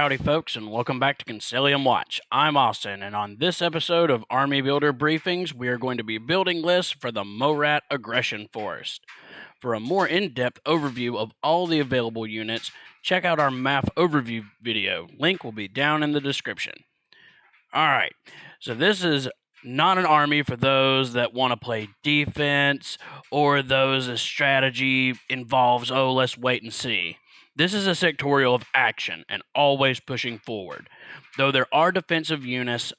Howdy, folks, and welcome back to Concilium Watch. I'm Austin, and on this episode of Army Builder Briefings, we are going to be building lists for the Morat Aggression Force. For a more in-depth overview of all the available units, check out our map overview video. Link will be down in the description. Alright, so this is not an army for those that want to play defense, or those strategy involves, let's wait and see. This is a sectorial of action and always pushing forward. Though there are defensive units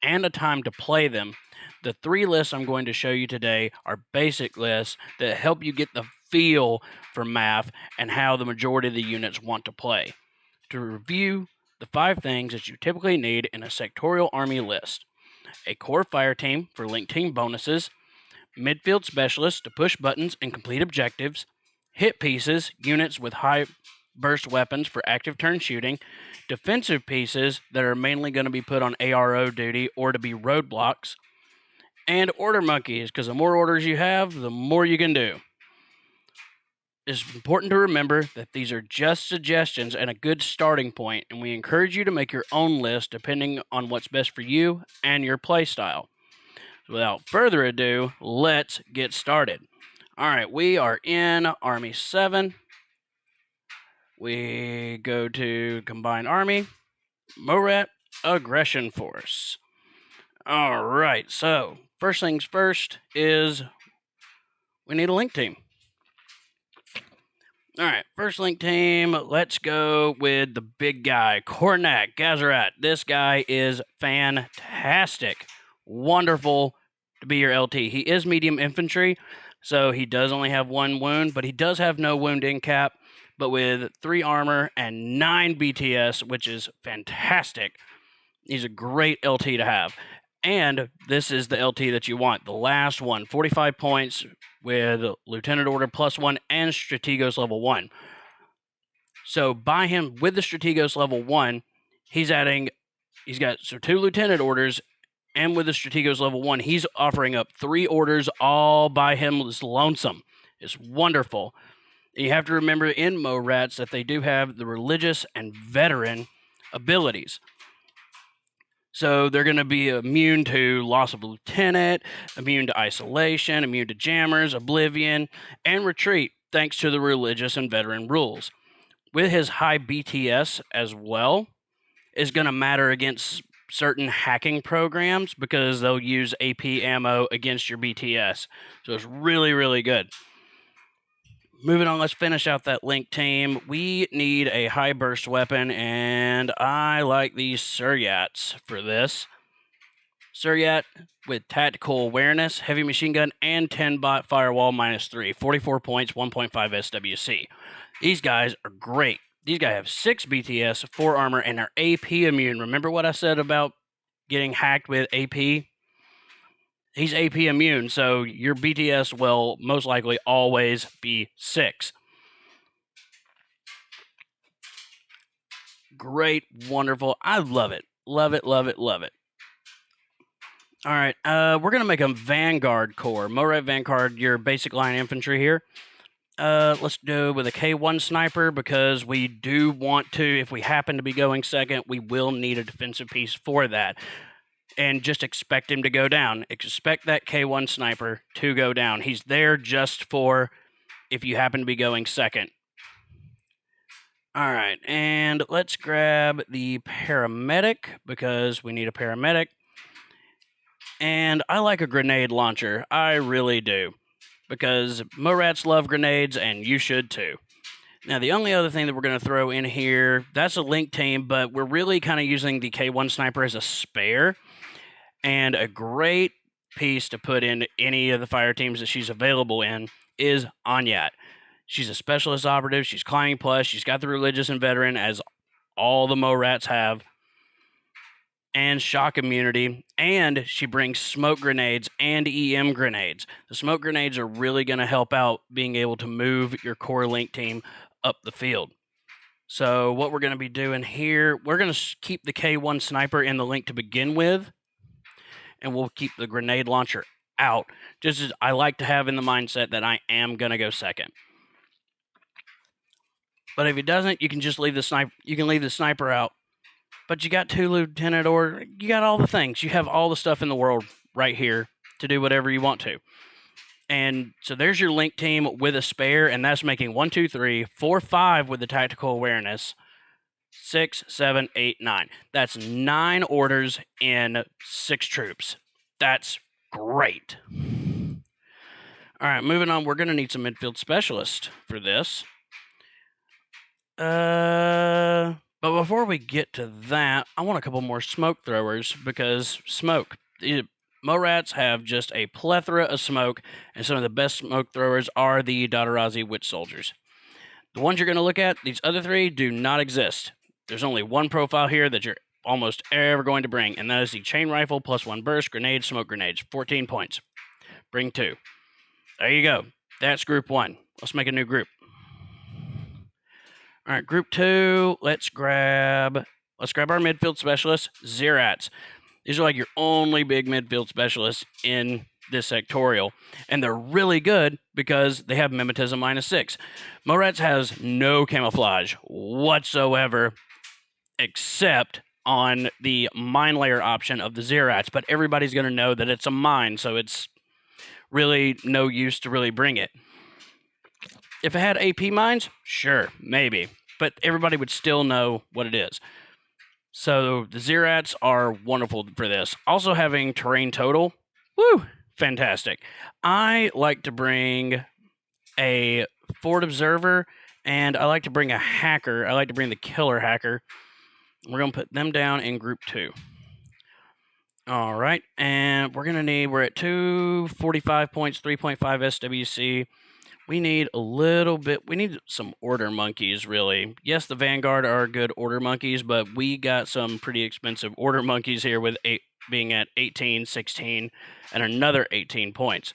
and a time to play them, the three lists I'm going to show you today are basic lists that help you get the feel for math and how the majority of the units want to play. To review the 5 things that you typically need in a sectorial army list: a core fire team for link team bonuses, midfield specialists to push buttons and complete objectives, hit pieces, units with high burst weapons for active turn shooting, defensive pieces that are mainly going to be put on ARO duty or to be roadblocks, and order monkeys, because the more orders you have, the more you can do. It's important to remember that these are just suggestions and a good starting point, and we encourage you to make your own list depending on what's best for you and your playstyle. Without further ado, let's get started. Alright, we are in Army 7. We go to Combined Army, Morat Aggression Force. Alright, so first things first is we need a link team. Alright, first link team, let's go with the big guy, Cornac Gazarat. This guy is fantastic. Wonderful to be your LT. He is medium infantry, so he does only have 1 wound, but he does have no wound in cap, but with 3 armor and 9 BTS, which is fantastic. He's a great LT to have. And this is the LT that you want, the last one, 45 points with Lieutenant Order +1 and Strategos level 1. So buy him with the Strategos level 1, he's got 2 Lieutenant Orders, and with the Strategos level 1, he's offering up 3 orders all by him lonesome. It's wonderful. You have to remember in Morats that they do have the religious and veteran abilities. So they're going to be immune to loss of lieutenant, immune to isolation, immune to jammers, oblivion, and retreat, thanks to the religious and veteran rules. With his high BTS as well, is going to matter against certain hacking programs because they'll use AP ammo against your BTS. So it's really, really good. Moving on, let's finish out that link team. We need a high burst weapon, and I like these Suryats for this. Suryat with tactical awareness, heavy machine gun, and 10 bot firewall -3. 44 points, 1.5 SWC. These guys are great. These guys have 6 BTS, 4 armor, and are AP immune. Remember what I said about getting hacked with AP? He's AP immune, so your BTS will most likely always be 6. Great, wonderful. I love it. Love it, love it, love it. Alright, we're going to make a Vanguard Corps. Morat Vanguard, your basic line infantry here. Let's do with a K1 sniper because we do want to, if we happen to be going second, we will need a defensive piece for that. And just expect him to go down. Expect that K1 sniper to go down. He's there just for if you happen to be going second. Alright, and let's grab the paramedic because we need a paramedic. And I like a grenade launcher. I really do. Because Morats love grenades and you should too. Now, the only other thing that we're going to throw in here, that's a link team, but we're really kind of using the K1 sniper as a spare. And a great piece to put in any of the fire teams that she's available in is Anyat. She's a specialist operative. She's climbing plus. She's got the religious and veteran, as all the Morats have, and shock immunity. And she brings smoke grenades and EM grenades. The smoke grenades are really going to help out being able to move your core link team up the field. So what we're going to be doing here, we're going to keep the K1 sniper in the link to begin with. And we'll keep the grenade launcher out, just as I like to have in the mindset that I am going to go second. But if he doesn't, you can just leave the sniper. You can leave the sniper out but you got 2 lieutenant or you got all the things. You have all the stuff in the world right here to do whatever you want to. And so there's your link team with a spare, and that's making 1, 2, 3, 4, 5 with the tactical awareness. 6, 7, 8, 9. That's 9 orders in 6 troops. That's great. All right, moving on. We're going to need some midfield specialists for this. But before we get to that, I want a couple more smoke throwers because smoke. Morats have just a plethora of smoke, and some of the best smoke throwers are the Dotarazi Witch Soldiers. The ones you're going to look at, these other 3 do not exist. There's only one profile here that you're almost ever going to bring, and that is the chain rifle plus 1 burst, grenades, smoke grenades. 14 points. Bring 2. There you go. That's group 1. Let's make a new group. All right, group 2, let's grab our midfield specialists, Morats. These are like your only big midfield specialists in this sectorial, and they're really good because they have mimetism -6. Morats has no camouflage whatsoever except on the mine layer option of the Morats, but everybody's going to know that it's a mine, so it's really no use to really bring it. If it had AP mines, sure, maybe, but everybody would still know what it is. So the Morats are wonderful for this. Also having terrain total, woo, fantastic. I like to bring a forward observer, and I like to bring a hacker. I like to bring the killer hacker. We're going to put them down in group 2. All right, and we're at 245 points, 3.5 SWC. We need some order monkeys, really. Yes, the Vanguard are good order monkeys, but we got some pretty expensive order monkeys here with being at 18, 16, and another 18 points.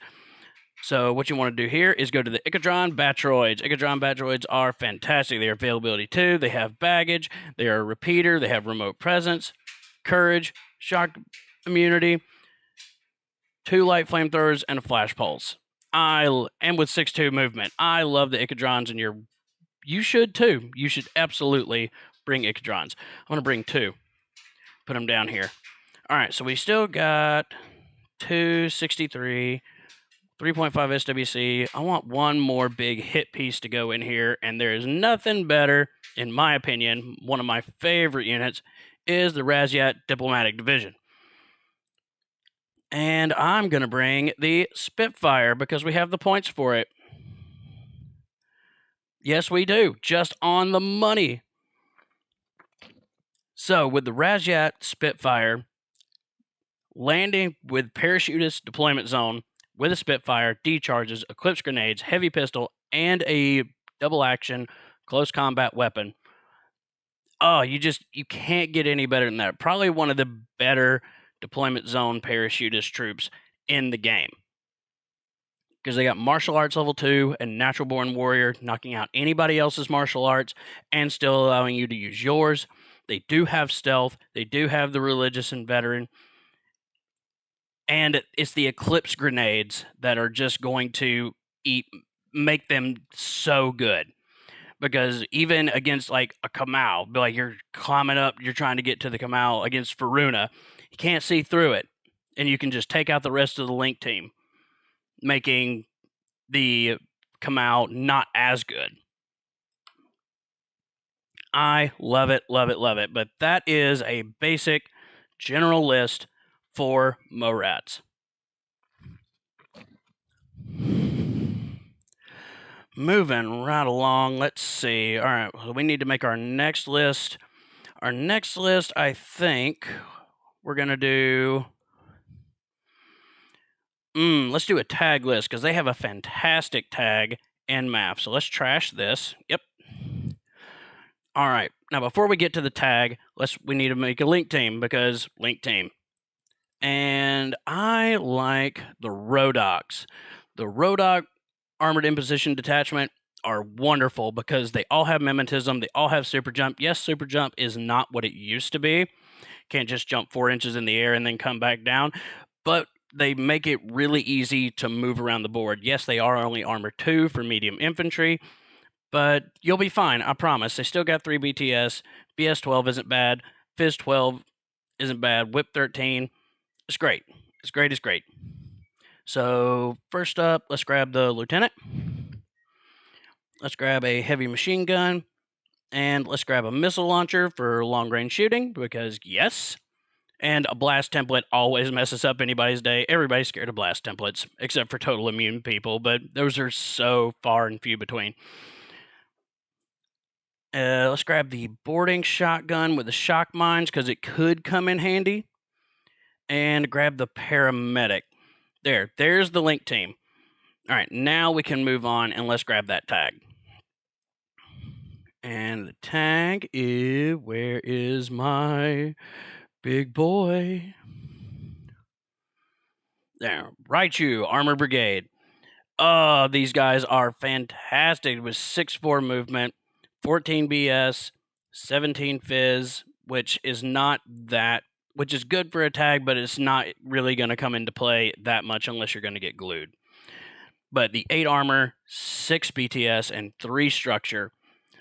So what you want to do here is go to the Icadron Batroids. Icadron Batroids are fantastic. They are availability 2. They have baggage. They are a repeater. They have remote presence, courage, shock immunity, 2 light flamethrowers, and a flash pulse. And with 6-2 movement. I love the Icadrons, and you should too. You should absolutely bring Icadrons. I'm going to bring 2. Put them down here. All right, so we still got 263, 3.5 SWC. I want one more big hit piece to go in here, and there is nothing better, in my opinion, one of my favorite units, is the Razyat Diplomatic Division. And I'm going to bring the Spitfire because we have the points for it. Yes, we do. Just on the money. So, with the Razyat Spitfire, landing with Parachutist Deployment Zone with a Spitfire, decharges, Eclipse Grenades, Heavy Pistol, and a double action close combat weapon. Oh, you can't get any better than that. Probably one of the better Deployment Zone Parachutist troops in the game. Because they got Martial Arts Level 2 and Natural Born Warrior, knocking out anybody else's martial arts and still allowing you to use yours. They do have Stealth. They do have the Religious and Veteran. And it's the Eclipse Grenades that are just going to make them so good. Because even against like a Kamau, like you're climbing up, you're trying to get to the Kamau against Faruna, you can't see through it, and you can just take out the rest of the Link team, making the Kamau not as good. I love it, love it, love it. But that is a basic general list for Morats. Moving right along, let's see. All right, so we need to make our next list. Our next list, I think we're going to do... let's do a tag list, because they have a fantastic tag in MAF. So let's trash this. Yep. All right. Now, before we get to the tag, we need to make a link team, because link team. And I like the Rodocs. The Rodoc Armored Imposition Detachment are wonderful because they all have mimetism. They all have super jump. Yes, super jump is not what it used to be. Can't just jump 4 inches in the air and then come back down. But they make it really easy to move around the board. Yes, they are only armor 2 for medium infantry, but you'll be fine, I promise. They still got 3 BTS. BS-12 isn't bad. Fizz 12 isn't bad. Whip 13 is great. It's great. It's great. So first up, let's grab the lieutenant. Let's grab a heavy machine gun. And let's grab a missile launcher for long-range shooting, because yes. And a blast template always messes up anybody's day. Everybody's scared of blast templates, except for total immune people, but those are so far and few between. Let's grab the boarding shotgun with the shock mines, because it could come in handy. And grab the paramedic. There's the link team. All right, now we can move on, and let's grab that tag. And the tag is, where is my big boy? There, Raichu, Armor Brigade. These guys are fantastic with 6'4" movement, 14 BS, 17 Fizz, which is good for a tag, but it's not really going to come into play that much unless you're going to get glued. But the 8 armor, 6 BTS, and 3 structure.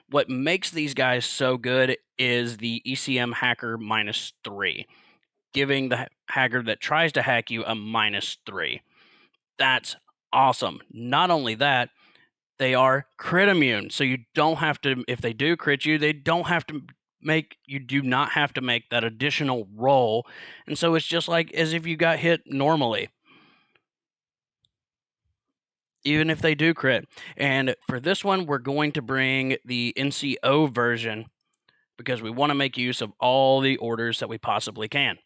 What makes these guys so good is the ECM hacker -3, giving the hacker that tries to hack you a -3. That's awesome. Not only that, they are crit immune, so you don't have to, if they do crit you, you do not have to make that additional roll, and so it's just like as if you got hit normally, even if they do crit. And for this one, we're going to bring the NCO version because we want to make use of all the orders that we possibly can.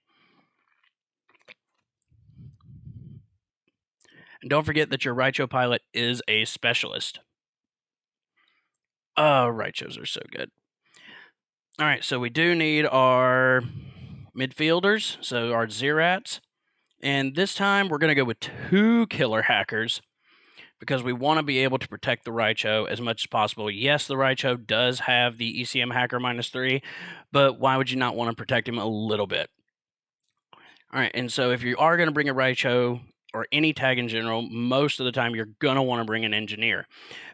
And don't forget that your Raichu pilot is a specialist. Oh, Raichus are so good. All right, so we do need our midfielders, so our Morats. And this time we're going to go with 2 killer hackers because we want to be able to protect the Raichu as much as possible. Yes, the Raichu does have the ECM hacker -3, but why would you not want to protect him a little bit? All right, and so if you are going to bring a Raichu or any tag in general, most of the time you're going to want to bring an engineer.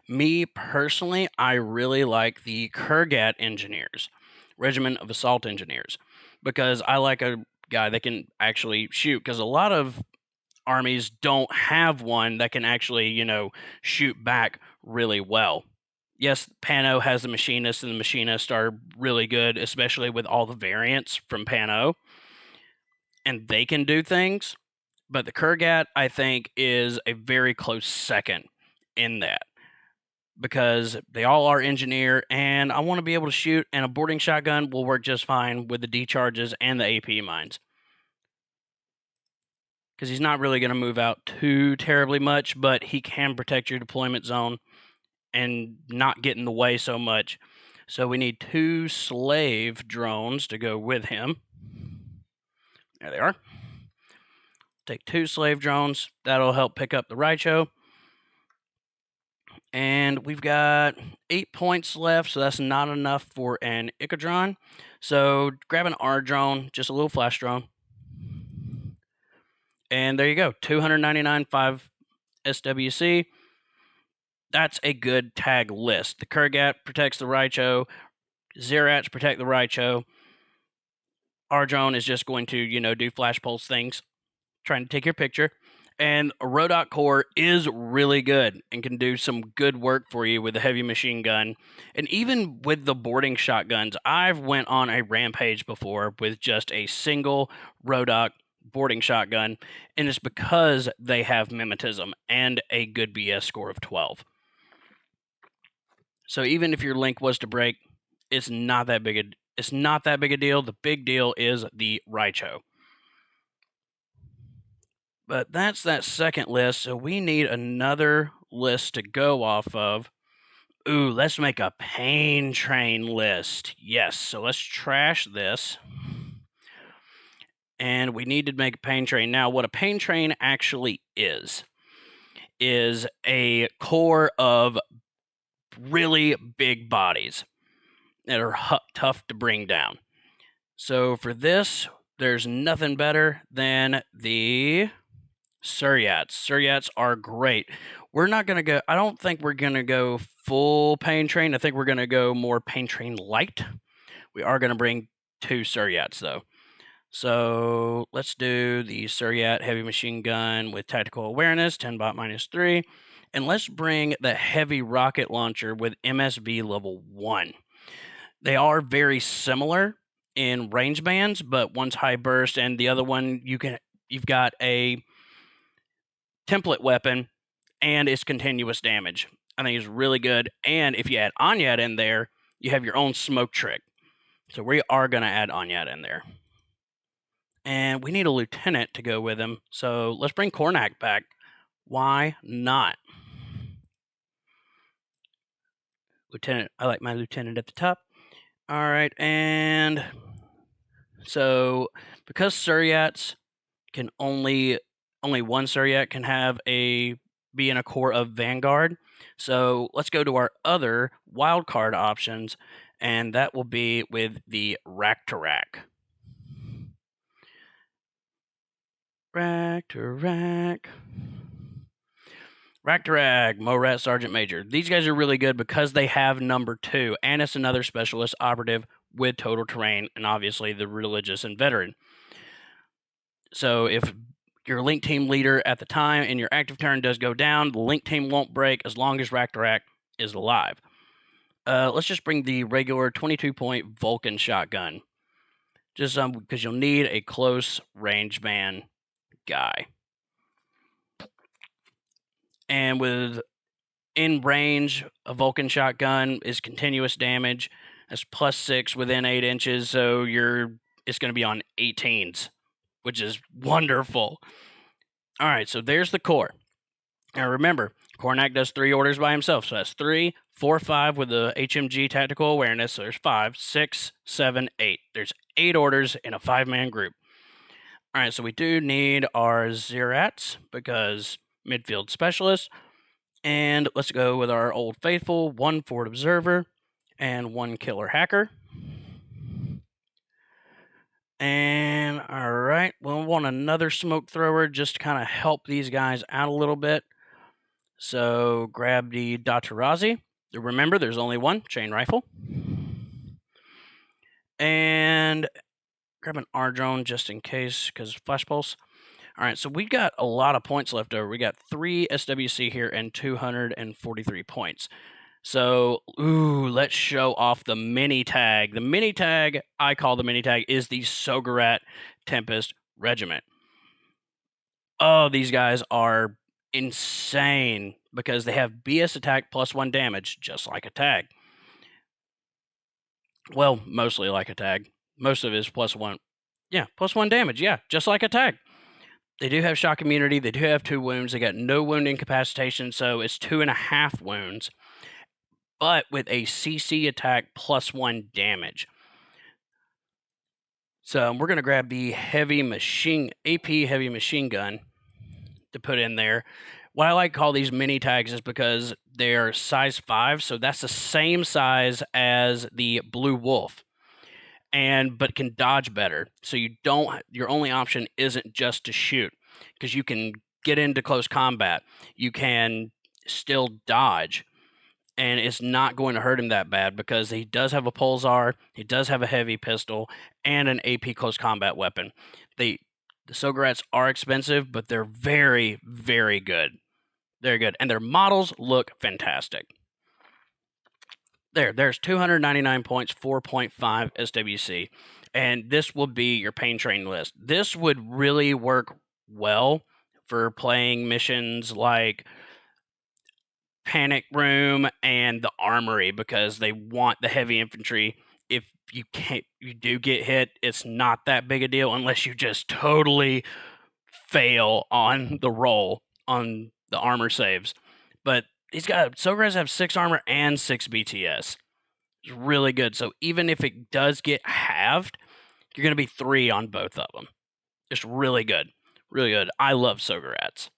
Me personally, I really like the Kurgat engineers, Regiment of Assault Engineers, because I like a guy that can actually shoot, because a lot of armies don't have one that can actually, shoot back really well. Yes, Pano has the Machinist, and the Machinists are really good, especially with all the variants from Pano, and they can do things. But the Kurgat, I think, is a very close second in that, because they all are engineer, and I want to be able to shoot, and a boarding shotgun will work just fine with the decharges and the AP mines, because he's not really going to move out too terribly much, but he can protect your deployment zone and not get in the way so much. So we need 2 slave drones to go with him. There they are. Take 2 slave drones. That'll help pick up the Raichu. And we've got 8 points left, so that's not enough for an Icodron. So grab an R drone, just a little flash drone. And there you go, 299 5 SWC. That's a good tag list. The Kurgat protects the Raichu. Morats protect the Raichu. R drone is just going to, do flash pulse things, trying to take your picture. And a Rodot core is really good and can do some good work for you with the heavy machine gun. And even with the boarding shotguns, I've went on a rampage before with just a single Rodot boarding shotgun, and it's because they have mimetism and a good BS score of 12. So even if your link was to break, it's not that big a deal. The big deal is the Raichu. But that's that second list, so we need another list to go off of. Ooh, let's make a pain train list. Yes, so let's trash this. And we need to make a pain train. Now, what a pain train actually is a core of really big bodies that are tough to bring down. So for this, there's nothing better than the Suryats. Suryats are great. We're not going to go, I don't think we're going to go full pain train. I think we're going to go more pain train light. We are going to bring 2 Suryats, though. So let's do the Suryat heavy machine gun with tactical awareness, 10 bot -3. And let's bring the heavy rocket launcher with MSV level 1. They are very similar in range bands, but one's high burst and the other one you've got a template weapon and it's continuous damage. I think it's really good. And if you add Anyat in there, you have your own smoke trick. So we are going to add Anyat in there. And we need a lieutenant to go with him. So let's bring Kornak back. Why not? Lieutenant, I like my lieutenant at the top. All right, and so because Suryats can only one Suryat can have be in a core of Vanguard. So let's go to our other wildcard options, and that will be with the Rack to Rack. Rack to Rack. Rack to Rack, Morat Sergeant Major. These guys are really good because they have number 2, and it's another specialist operative with total terrain, and obviously the religious and veteran. So if your link team leader at the time and your active turn does go down, the link team won't break as long as Rack to Rack is alive. Let's just bring the regular 22-point Vulcan shotgun. Just because you'll need a close range man guy. And with in range, a Vulcan shotgun is continuous damage. That's +6 within 8 inches, so it's going to be on 18s, which is wonderful. All right, so there's the core. Now remember, Kornak does 3 orders by himself, so that's 3, 4, 5 with the HMG tactical awareness. So there's 5, 6, 7, 8. There's 8 orders in a 5-man group. All right, so we do need our Zerats because midfield specialist. And let's go with our old faithful 1 forward observer and 1 killer hacker. And all right, we'll want another smoke thrower just to kind of help these guys out a little bit. So grab the Datarazi. Remember, there's only 1 chain rifle. And grab an R drone just in case, because flash pulse. All right, so we got a lot of points left over. We got 3 SWC here and 243 points. So, let's show off the mini tag. The mini tag, I call the mini tag, is the Sogarat Tempest Regiment. Oh, these guys are insane because they have BS attack +1 damage, just like a tag. Well, mostly like a tag. Most of it is +1. Yeah, +1 damage. Yeah, just like a tag. They do have shock immunity. They do have 2 wounds. They got no wound incapacitation, so it's 2.5 wounds. But with a CC attack +1 damage. So we're going to grab the AP heavy machine gun to put in there. What I like to call these mini tags is because they're size 5, so that's the same size as the Blue Wolf, but can dodge better. So your only option isn't just to shoot, because you can get into close combat. You can still dodge, and it's not going to hurt him that bad because he does have a Pulsar, he does have a heavy pistol, and an AP close combat weapon. The Sogarats are expensive, but they're very, very good. They're good, and their models look fantastic. There's 299 points, 4.5 SWC, and this will be your pain train list. This would really work well for playing missions like Panic Room and the Armory because they want the heavy infantry. If you do get hit, it's not that big a deal unless you just totally fail on the roll on the armor saves. But Sogarats have 6 armor and 6 BTS. It's really good. So even if it does get halved, you're going to be 3 on both of them. It's really good. Really good. I love Sogarats.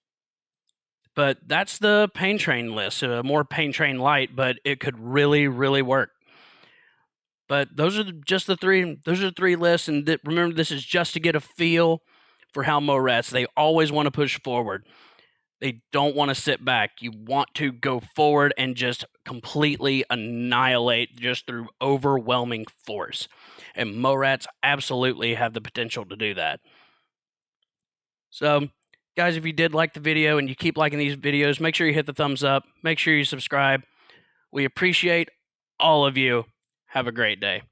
But that's the pain train list. More pain train light, but it could really, really work. But those are just the 3. Those are the 3 lists. And remember, this is just to get a feel for how Morats. They always want to push forward. They don't want to sit back. You want to go forward and just completely annihilate just through overwhelming force. And Morats absolutely have the potential to do that. So, guys, if you did like the video and you keep liking these videos, make sure you hit the thumbs up. Make sure you subscribe. We appreciate all of you. Have a great day.